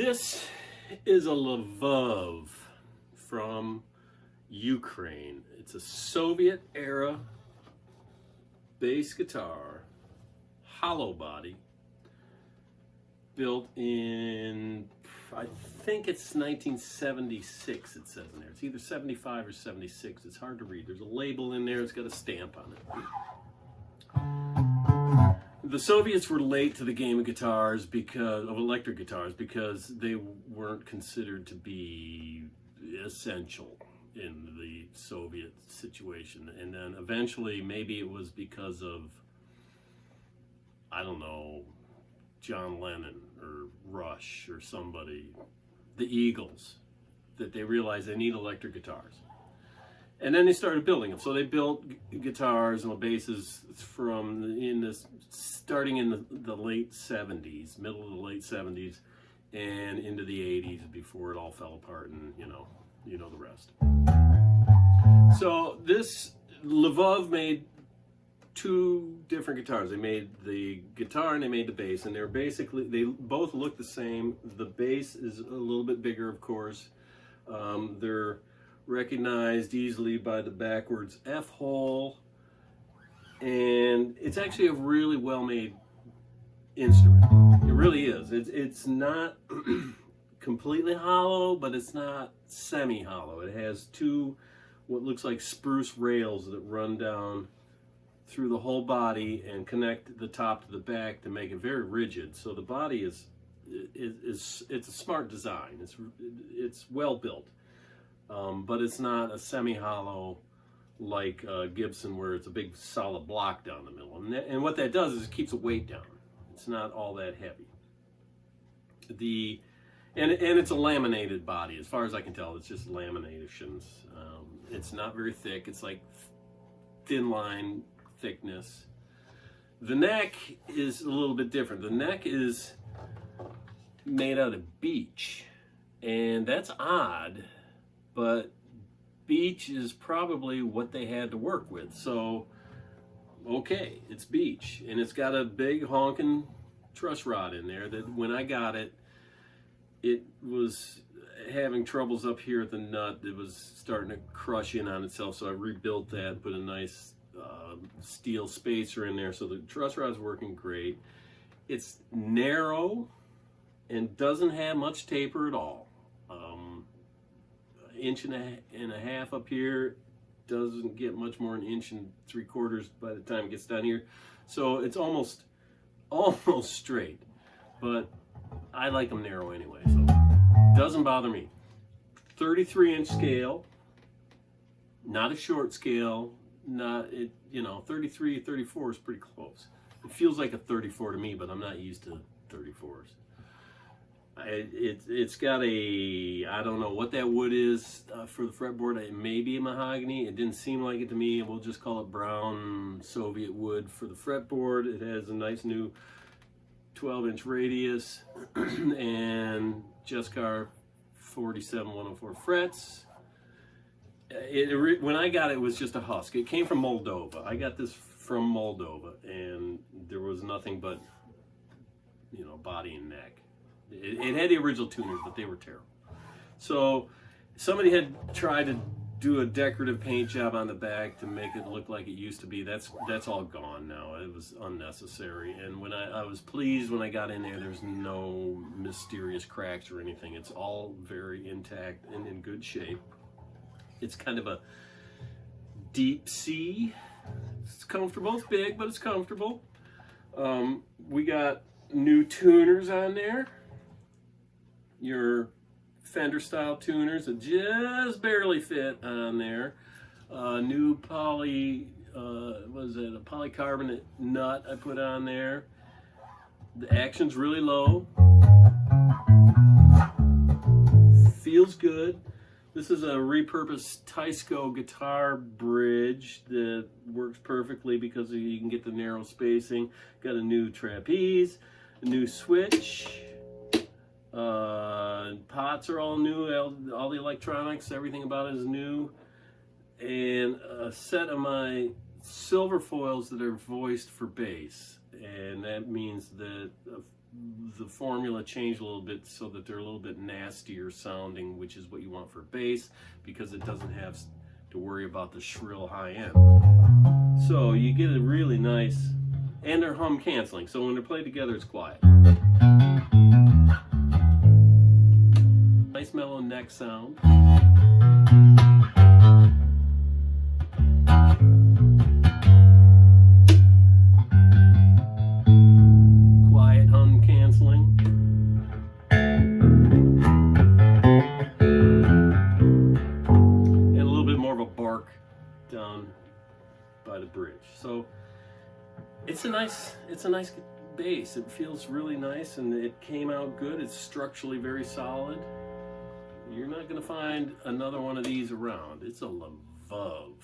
This is a Lvov from Ukraine. It's a Soviet era bass guitar, hollow body, built in, I think it's 1976, it says in there. It's either 75 or 76. It's hard to read. There's a label in there. It's got a stamp on it. The Soviets were late to the game of guitars because of electric guitars because they weren't considered to be essential in the Soviet situation. And then eventually, maybe it was because of, I don't know, John Lennon or Rush or somebody, the Eagles, that they realized they need electric guitars. And then they started building them. So they built guitars and basses starting in the late 70s, middle of the late 70s, and into the 80s before it all fell apart, and you know the rest. So this Lvov made two different guitars. They made the guitar and they made the bass, and they both look the same. The bass is a little bit bigger, of course. They're recognized easily by the backwards F hole, and it's actually a really well-made instrument. It really is. It's not completely hollow, but it's not semi-hollow. It has two what looks like spruce rails that run down through the whole body and connect the top to the back to make it very rigid. So the body it's a smart design. It's well built. But it's not a semi-hollow like Gibson, where it's a big solid block down the middle. And what that does is it keeps the weight down. It's not all that heavy. And it's a laminated body, as far as I can tell. It's just laminations. It's not very thick. It's like thin line thickness. The neck is a little bit different. The neck is made out of beech, and that's odd. But beech is probably what they had to work with. So, okay, it's beech. And it's got a big honking truss rod in there that when I got it, it was having troubles up here at the nut. It was starting to crush in on itself. So I rebuilt that and put a nice steel spacer in there. So the truss rod's working great. It's narrow and doesn't have much taper at all. Inch and a half up here, doesn't get much more than an inch and 3/4 by the time it gets down here. So it's almost straight, but I like them narrow anyway, so doesn't bother me. 33-inch scale, not a short scale, 33, 34 is pretty close. It feels like a 34 to me, but I'm not used to 34s. It's got I don't know what that wood is for the fretboard. It may be mahogany. It didn't seem like it to me. We'll just call it brown Soviet wood for the fretboard. It has a nice new 12-inch radius and Jeskar 47104 frets. When I got it, it was just a husk. It came from Moldova. I got this from Moldova, and there was nothing but body and neck. It had the original tuners, but they were terrible. So somebody had tried to do a decorative paint job on the back to make it look like it used to be. That's all gone now. It was unnecessary. And when I was pleased when I got in there. There's no mysterious cracks or anything. It's all very intact and in good shape. It's kind of a deep C. It's comfortable. It's big, but it's comfortable. We got new tuners on there. Your Fender style tuners that just barely fit on there. New a polycarbonate nut I put on there. The action's really low. Feels good. This is a repurposed Teisco guitar bridge that works perfectly because you can get the narrow spacing. Got a new trapeze, a new switch. Pots are all new, all the electronics, everything about it is new, and a set of my silver foils that are voiced for bass, and that means that the formula changed a little bit so that they're a little bit nastier sounding, which is what you want for bass, because it doesn't have to worry about the shrill high end. So you get a really nice, and they're hum canceling, so when they're played together it's quiet. Nice mellow neck sound. Quiet hum canceling. And a little bit more of a bark down by the bridge. So it's a nice bass. It feels really nice and it came out good. It's structurally very solid. You're not going to find another one of these around. It's a Lvov.